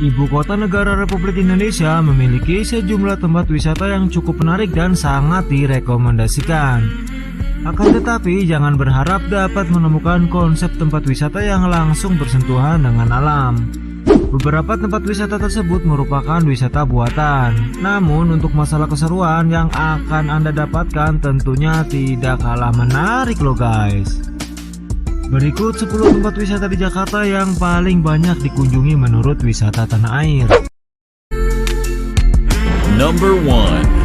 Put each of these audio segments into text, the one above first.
Ibu kota negara Republik Indonesia memiliki sejumlah tempat wisata yang cukup menarik dan sangat direkomendasikan. Akan tetapi jangan berharap dapat menemukan konsep tempat wisata yang langsung bersentuhan dengan alam. Beberapa tempat wisata tersebut merupakan wisata buatan. Namun untuk masalah keseruan yang akan Anda dapatkan tentunya tidak kalah menarik loh guys. Berikut 10 tempat wisata di Jakarta yang paling banyak dikunjungi menurut wisata tanah air. Number 1.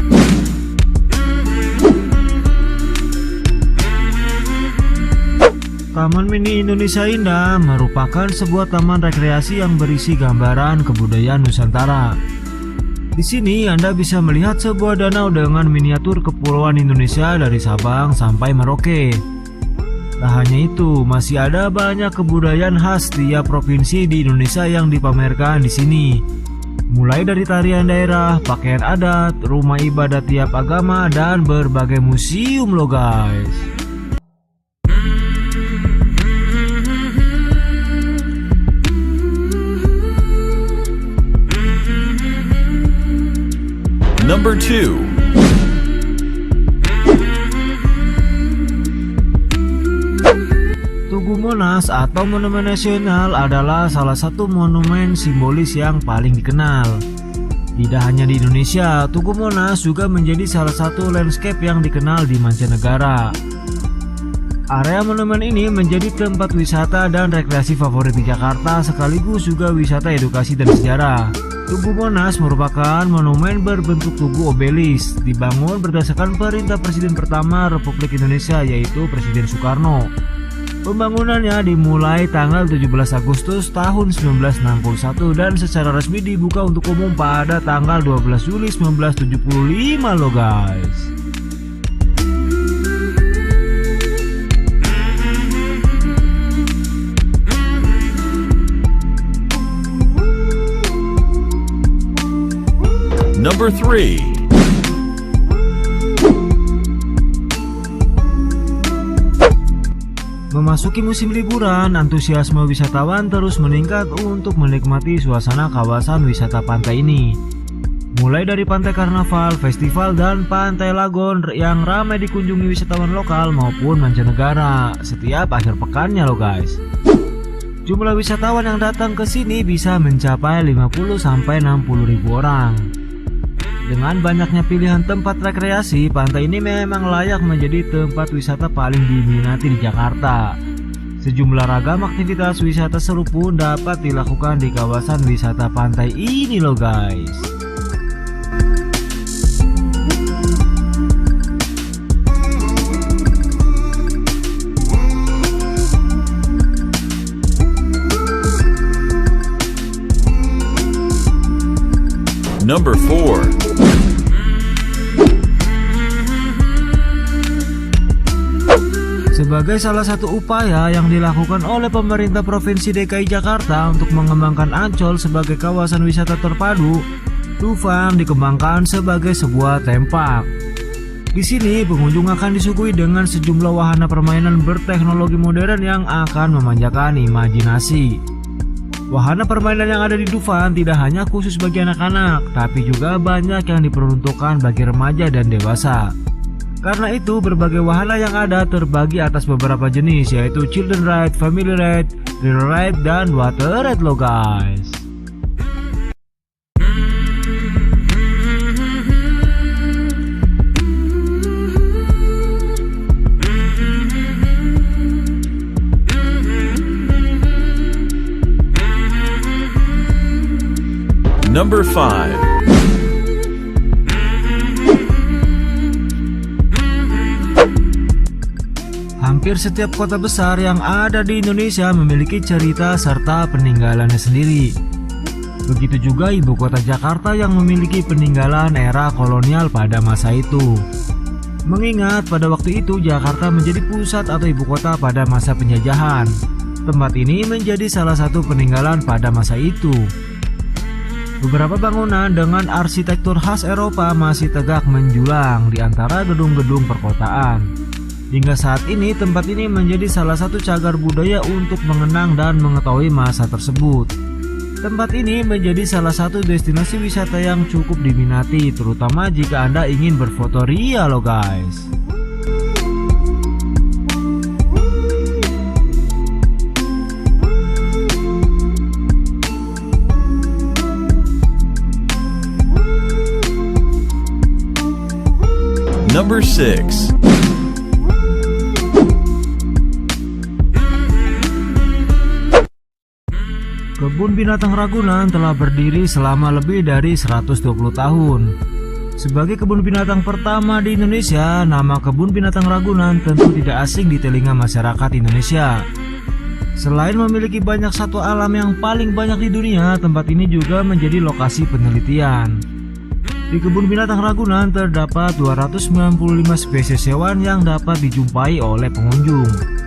Taman Mini Indonesia Indah merupakan sebuah taman rekreasi yang berisi gambaran kebudayaan Nusantara. Di sini Anda bisa melihat sebuah danau dengan miniatur kepulauan Indonesia dari Sabang sampai Merauke. Tak hanya itu, masih ada banyak kebudayaan khas tiap provinsi di Indonesia yang dipamerkan di sini. Mulai dari tarian daerah, pakaian adat, rumah ibadah tiap agama, dan berbagai museum loh guys. Number 2. Tugu Monas atau Monumen Nasional adalah salah satu monumen simbolis yang paling dikenal. Tidak hanya di Indonesia, Tugu Monas juga menjadi salah satu landscape yang dikenal di mancanegara. Area monumen ini menjadi tempat wisata dan rekreasi favorit di Jakarta sekaligus juga wisata edukasi dan sejarah. Tugu Monas merupakan monumen berbentuk tugu obelis, dibangun berdasarkan perintah Presiden pertama Republik Indonesia yaitu Presiden Soekarno. Pembangunannya dimulai tanggal 17 Agustus tahun 1961 dan secara resmi dibuka untuk umum pada tanggal 12 Juli 1975 loh guys. Number 3. Memasuki musim liburan, antusiasme wisatawan terus meningkat untuk menikmati suasana kawasan wisata pantai ini. Mulai dari Pantai Karnaval, Festival, dan Pantai Lagon yang ramai dikunjungi wisatawan lokal maupun mancanegara setiap akhir pekannya loh guys. Jumlah wisatawan yang datang ke sini bisa mencapai 50-60 ribu orang. Dengan banyaknya pilihan tempat rekreasi, pantai ini memang layak menjadi tempat wisata paling diminati di Jakarta. Sejumlah ragam aktivitas wisata seru pun dapat dilakukan di kawasan wisata pantai ini loh guys. Number 4. Sebagai salah satu upaya yang dilakukan oleh pemerintah Provinsi DKI Jakarta untuk mengembangkan Ancol sebagai kawasan wisata terpadu, Dufan dikembangkan sebagai sebuah tempat. Di sini pengunjung akan disuguhi dengan sejumlah wahana permainan berteknologi modern yang akan memanjakan imajinasi. Wahana permainan yang ada di Dufan tidak hanya khusus bagi anak-anak, tapi juga banyak yang diperuntukkan bagi remaja dan dewasa. Karena itu berbagai wahana yang ada terbagi atas beberapa jenis yaitu Children Ride, Family Ride, River Ride, dan Water Ride loh guys. Number 5. Hampir setiap kota besar yang ada di Indonesia memiliki cerita serta peninggalannya sendiri. Begitu juga ibu kota Jakarta yang memiliki peninggalan era kolonial pada masa itu. Mengingat pada waktu itu Jakarta menjadi pusat atau ibu kota pada masa penjajahan. Tempat ini menjadi salah satu peninggalan pada masa itu. Beberapa bangunan dengan arsitektur khas Eropa masih tegak menjulang di antara gedung-gedung perkotaan. Hingga saat ini tempat ini menjadi salah satu cagar budaya untuk mengenang dan mengetahui masa tersebut. Tempat ini menjadi salah satu destinasi wisata yang cukup diminati, terutama jika Anda ingin berfotoria loh guys. Number 6. Kebun Binatang Ragunan telah berdiri selama lebih dari 120 tahun. Sebagai kebun binatang pertama di Indonesia, nama Kebun Binatang Ragunan tentu tidak asing di telinga masyarakat Indonesia. Selain memiliki banyak satwa alam yang paling banyak di dunia, tempat ini juga menjadi lokasi penelitian. Di Kebun Binatang Ragunan terdapat 295 spesies hewan yang dapat dijumpai oleh pengunjung.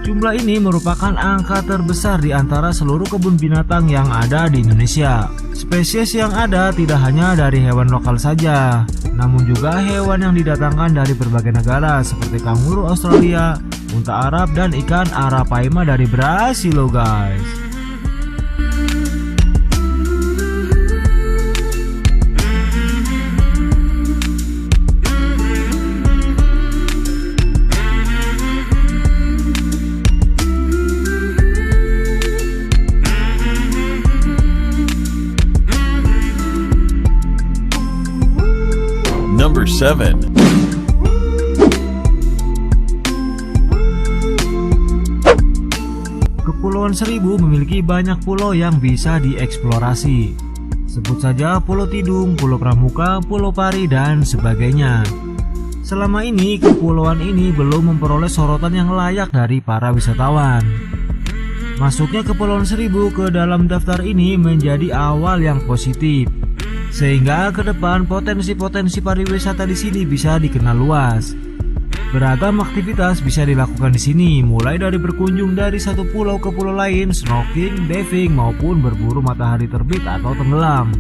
Jumlah ini merupakan angka terbesar di antara seluruh kebun binatang yang ada di Indonesia. Spesies yang ada tidak hanya dari hewan lokal saja, namun juga hewan yang didatangkan dari berbagai negara seperti kanguru Australia, unta Arab, dan ikan arapaima dari Brasil loh guys. Number 7. Kepulauan Seribu memiliki banyak pulau yang bisa dieksplorasi. Sebut saja Pulau Tidung, Pulau Pramuka, Pulau Pari, dan sebagainya. Selama ini, kepulauan ini belum memperoleh sorotan yang layak dari para wisatawan. Masuknya Kepulauan Seribu ke dalam daftar ini menjadi awal yang positif, sehingga ke depan potensi-potensi pariwisata di sini bisa dikenal luas. Beragam aktivitas bisa dilakukan di sini, mulai dari berkunjung dari satu pulau ke pulau lain, snorkeling, diving, maupun berburu matahari terbit atau tenggelam.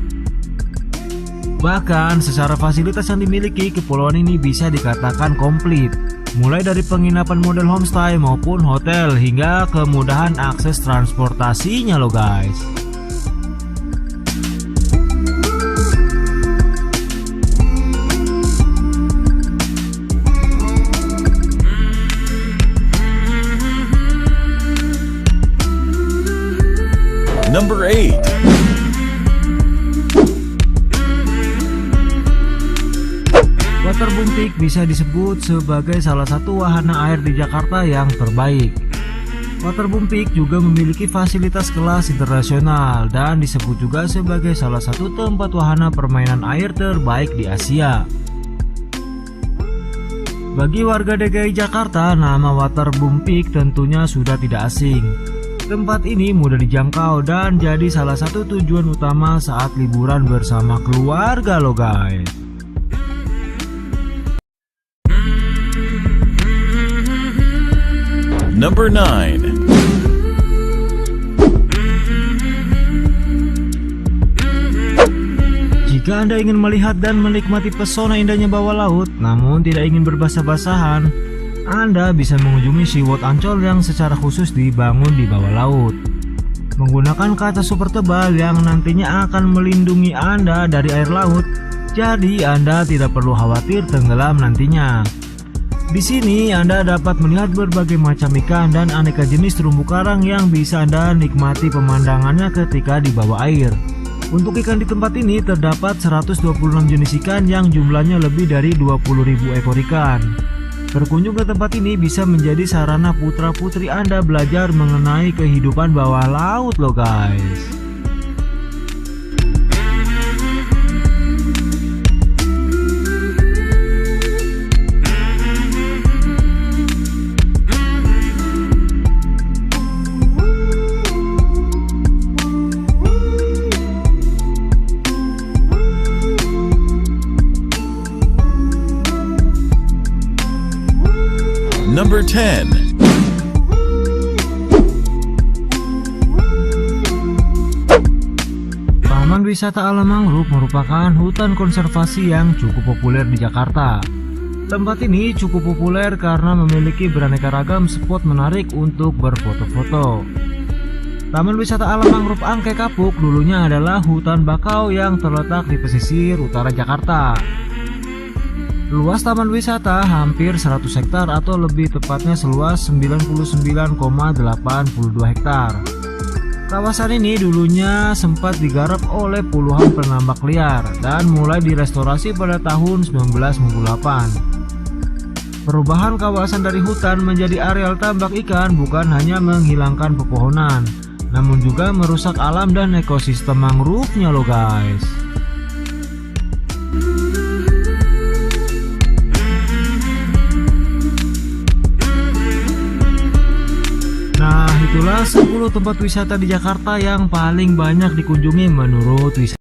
Bahkan secara fasilitas yang dimiliki, kepulauan ini bisa dikatakan komplit, mulai dari penginapan model homestay maupun hotel hingga kemudahan akses transportasinya loh guys. Number 8. Waterboom Peak bisa disebut sebagai salah satu wahana air di Jakarta yang terbaik. Waterboom Peak juga memiliki fasilitas kelas internasional dan disebut juga sebagai salah satu tempat wahana permainan air terbaik di Asia. Bagi warga DKI Jakarta, nama Waterboom Peak tentunya sudah tidak asing. Tempat ini mudah dijangkau dan jadi salah satu tujuan utama saat liburan bersama keluarga loh guys. Number 9. Jika Anda ingin melihat dan menikmati pesona indahnya bawah laut, namun tidak ingin berbasah-basahan, Anda bisa mengunjungi SeaWorld Ancol yang secara khusus dibangun di bawah laut. Menggunakan kaca super tebal yang nantinya akan melindungi Anda dari air laut, jadi Anda tidak perlu khawatir tenggelam nantinya. Di sini Anda dapat melihat berbagai macam ikan dan aneka jenis terumbu karang yang bisa Anda nikmati pemandangannya ketika di bawah air. Untuk ikan di tempat ini terdapat 126 jenis ikan yang jumlahnya lebih dari 20.000 ekor ikan. Berkunjung ke tempat ini bisa menjadi sarana putra-putri Anda belajar mengenai kehidupan bawah laut loh guys. Number 10. Taman Wisata Alam Mangrove merupakan hutan konservasi yang cukup populer di Jakarta. Tempat ini cukup populer karena memiliki beraneka ragam spot menarik untuk berfoto-foto. Taman Wisata Alam Mangrove Angke Kapuk dulunya adalah hutan bakau yang terletak di pesisir utara Jakarta. Luas taman wisata hampir 100 hektar atau lebih tepatnya seluas 99,82 hektar. Kawasan ini dulunya sempat digarap oleh puluhan penambak liar dan mulai direstorasi pada tahun 1998. Perubahan kawasan dari hutan menjadi areal tambak ikan bukan hanya menghilangkan pepohonan, namun juga merusak alam dan ekosistem mangrove-nya loh guys. Nah, itulah 10 tempat wisata di Jakarta yang paling banyak dikunjungi menurut wisatawan.